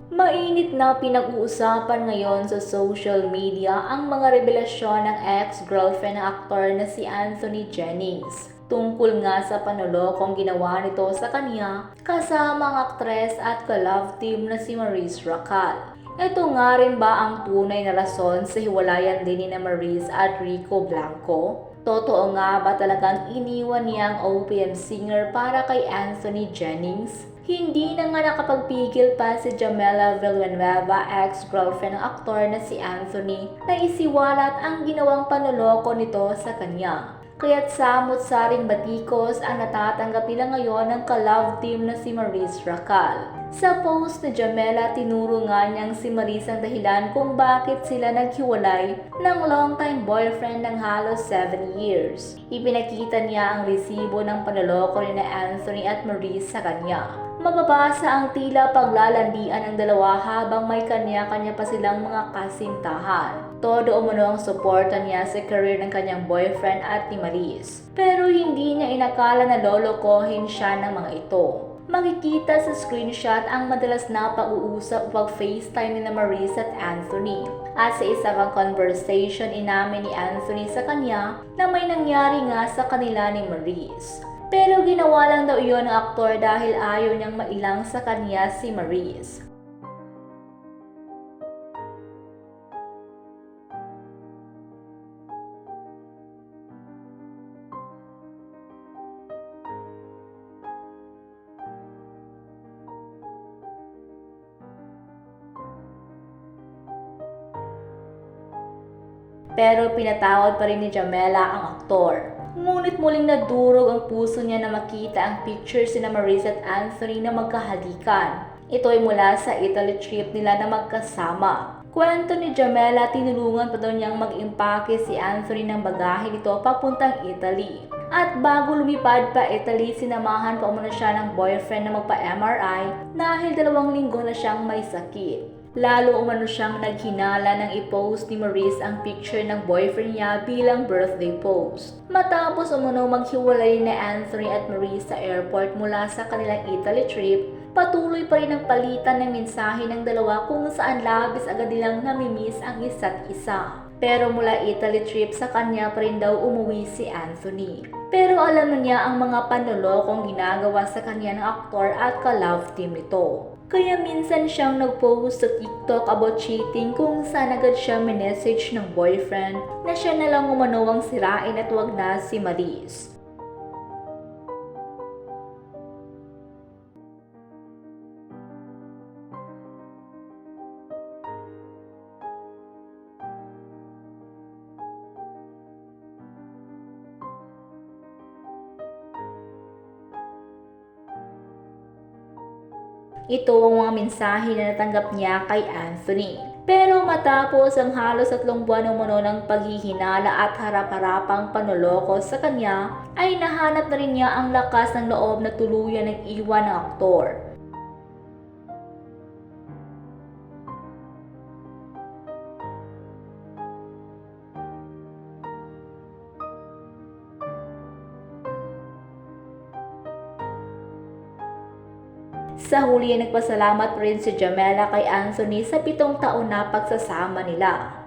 Mainit na pinag-uusapan ngayon sa social media ang mga revelasyon ng ex-girlfriend ng aktor na si Anthony Jennings. Tungkol nga sa panlolokong ginawa nito sa kanya kasama ang aktres at ka-love team na si Maurice Racal. Ito nga rin ba ang tunay na rason sa hiwalayan din ni Maurice at Rico Blanco? Totoo nga ba talagang iniwan niya ang OPM singer para kay Anthony Jennings? Hindi na nga nakapagpigil pa si Jamela Villanueva, ex-girlfriend ng aktor na si Anthony, na isiwalat ang ginawang panloloko nito sa kanya. Kaya't samot-saring batikos ang natatanggap nila ngayon ng ka-love team na si Maurice Racal. Sa post ni Jamela, tinuro nga niyang si Maurice ang dahilan kung bakit sila naghiwalay ng long-time boyfriend ng halos 7 years. Ipinakita niya ang resibo ng panloloko ni Anthony at Maurice sa kanya. Mababasa ang tila paglalandian ng dalawa habang may kanya-kanya pa silang mga kasintahan. Todo umano ang suporta niya sa career ng kanyang boyfriend at ni Maurice. Pero hindi niya inakala na lolokohin siya ng mga ito. Makikita sa screenshot ang madalas na pag-uusap o pag-FaceTime ni Maurice at Anthony. At sa isa pang conversation, inamin ni Anthony sa kanya na may nangyari nga sa kanila ni Maurice. Pero ginawa lang daw iyon ng aktor dahil ayaw niyang mailang sa kanya si Maurice. Pero pinatawad pa rin ni Jamela ang aktor. Ngunit muling nadurog ang puso niya na makita ang pictures ni Maurice at Anthony na magkahalikan. Ito ay mula sa Italy trip nila na magkasama. Kwento ni Jamela, tinulungan pa daw niyang mag-impake si Anthony ng bagahe nito papuntang Italy. At bago lumipad pa Italy, sinamahan pa umano siya ng boyfriend na magpa-MRI dahil 2 linggo na siyang may sakit. Lalo umano siyang naghinala nang i-post ni Maurice ang picture ng boyfriend niya bilang birthday post. Matapos umano maghiwalay ni Anthony at Maurice sa airport mula sa kanilang Italy trip, patuloy pa rin ang palitan ng mensahe ng dalawa kung saan labis agad nilang namimiss ang isa't isa. Pero mula Italy trip sa kanya pa rin daw umuwi si Anthony. Pero alam na niya ang mga panlolokong ginagawa sa kanya ng aktor at ka-love team nito. Kaya minsan siyang nag-post sa TikTok about cheating kung saan agad siya minessage ng boyfriend na siya na lang umano ang sirain at wag na si Maurice. Ito ang mga mensahe na natanggap niya kay Anthony. Pero matapos ang halos 3 buwan umano ng paghihinala at harap-harapang panloloko sa kanya, ay nahanap na rin niya ang lakas ng loob na tuluyan ng iwan ng aktor. Sa huli ay nagpasalamat rin si Jamela kay Anthony sa 7 taon na pagsasama nila.